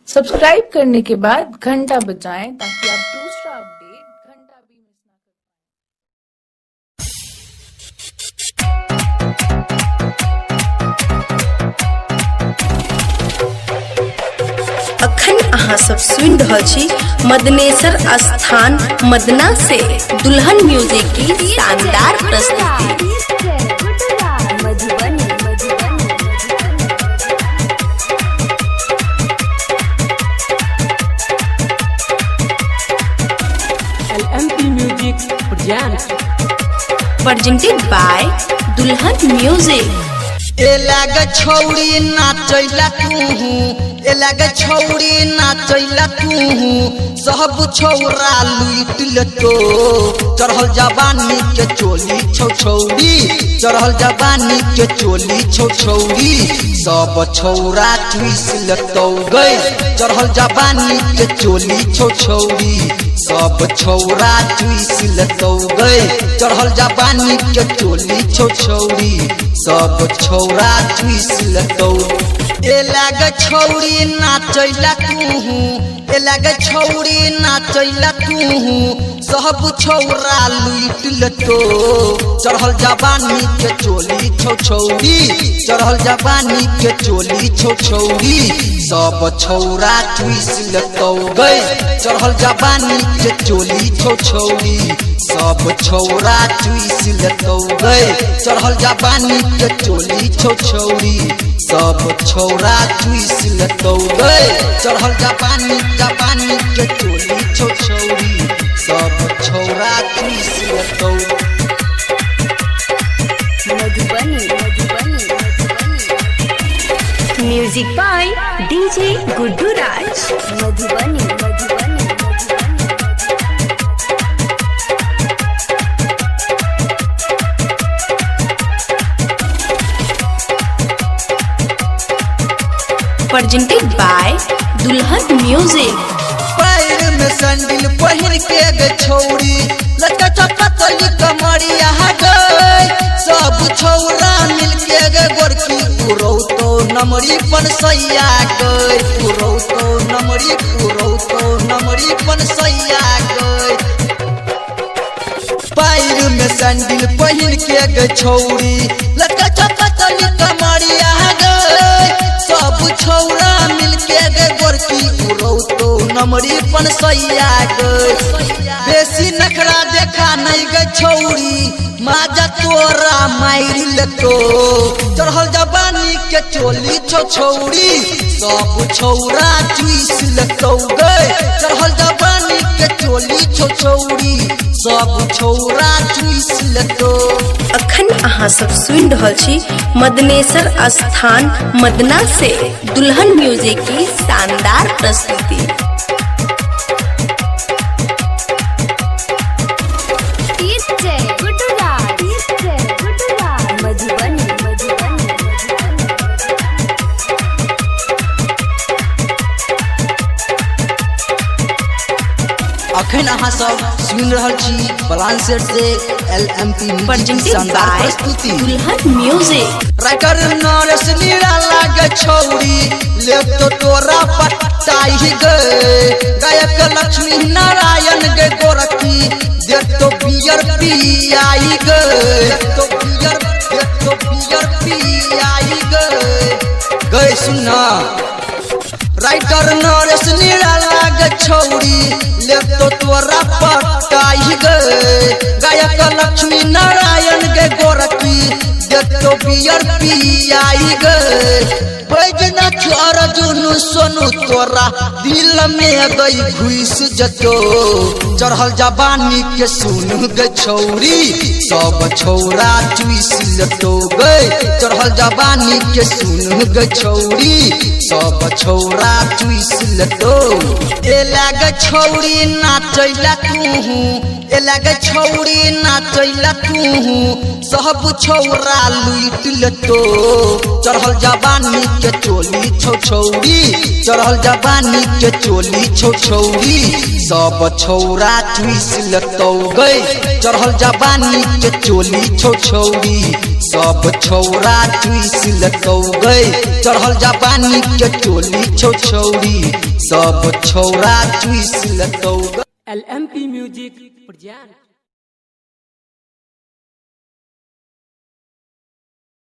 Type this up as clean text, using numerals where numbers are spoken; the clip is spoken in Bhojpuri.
सब्सक्राइब करने के बाद घंटा बजाएं ताकि आप दूसरा अपडेट घंटा भी मिस ना करें। अखन अहाँ सब सुन रहल छी मदनेसर स्थान मदना से दुल्हन म्यूजिक की शानदार प्रस्तुति। LMP Music presented by Dulhan music. एलाग छौड़ी नाचैला तूहू, एलाग छौड़ी नाचैला तूहू, सब छौरा लूट लेतो। चढ़ल जवानी के चोली छौ छौड़ी, चढ़ल जवानी के चोली छौ छौड़ी, सब छौरा चुइस लेतो गई। चढ़ल जवानी के चोली छौ छौड़ी, सब छौरा चुइस लेतो गई। चढ़ल जवानी के चोली छौ छौड़ी, सब छौरा चुइस लेतो। एलाग छौड़ी नाचैला तूहू, एलाग छौड़ी नाचैला तूहू, सब छौरा लूट लेतो। चढ़ल जवानी के चोली छौ छौड़ी, चढ़ल जवानी के चोली छौ छौड़ी, सब छौरा चुइस लेतो गई। चढ़ल जवानी के चोली छौ छौड़ी, सब छौरा चुइस लेतो गई। चढ़ल जवानी के चोली छौ छौड़ी, सब छौरा चुइस लेतो गई। चढ़ल जवानी जवानी के चोली छौ छौड़ी, सब छौरा चुइस लेतो। Music by DJ Guddu Raj. presented by Dulhan music. पैर में सैंडल पहिर के गे छौड़ी, लटका चपतली कमरिया गई। सब छौरा मिल के गे गोरकी पुरौ तो नमरी पन सैया गई। पुरौ तो नमरी पन सैया गई। पैर में सैंडल पहिर के गे छौड़ी, लटका चपतली कमरिया गई। सब छौरा मिल के गे गोरकी पुरौ तो नमरी पन सैया गई। बेसी नखरा देखा नहीं गे छौड़ी, माजा तोरा मारी लेतो। चढ़ल जवानी के चोली छौ छौड़ी, सब छौरा चुइस लेतो गई। चढ़ल जवानी के चोली छौ छौड़ी, सब छौरा चुइस लेतो। अखन अहाँ सब सुन रहल छी मदनेसर स्थान मदना से दुल्हन म्यूजिक की शानदार प्रस्तुति। अखन अहाँ सब सुन रहल छी बलांसेट से LMP म्यूजिक की शानदार प्रस्तुति। दुल्हन म्यूजिक। राइटर नरेश निराला गे छौड़ी, ले तो तोरा पटाई गए। गायक लक्ष्मी नारायण गे गोरखी, दे तो बियर पियाई गए। तो बियर पियाई गए सुना। राइटर नरेश निराला गे छौड़ी, ले तो तोरा पटाई गए। गायक लक्ष्मी नारायण गे गोरखी, दे तो बियर पियाई गए। बैजनाथ अर्जुन सोनू तोरा दिल में गई घुस जतो। चढ़ल जवानी के सुन गे छौड़ी, सब छौरा चुइस लेतो गई। चढ़ल जवानी के सुन गे छौड़ी, सब छौरा चुइस लेतो। एलाग छौड़ी नाचैला तूहू, ए लगे छौड़ी नाचैला तू सब छौरा लूट लतो चढ़ल जवानी के चोली छौ छौड़ी चढ़ल जवानी के चोली छौ छौड़ी सब छौरा चुइस लतो गई चढ़ल जवानी के चोली छौ छौड़ी सब छौरा चुइस लतो गई चढ़ल जवानी के चोली छौ छौड़ी सब छौरा चुइस लतो LMP Music present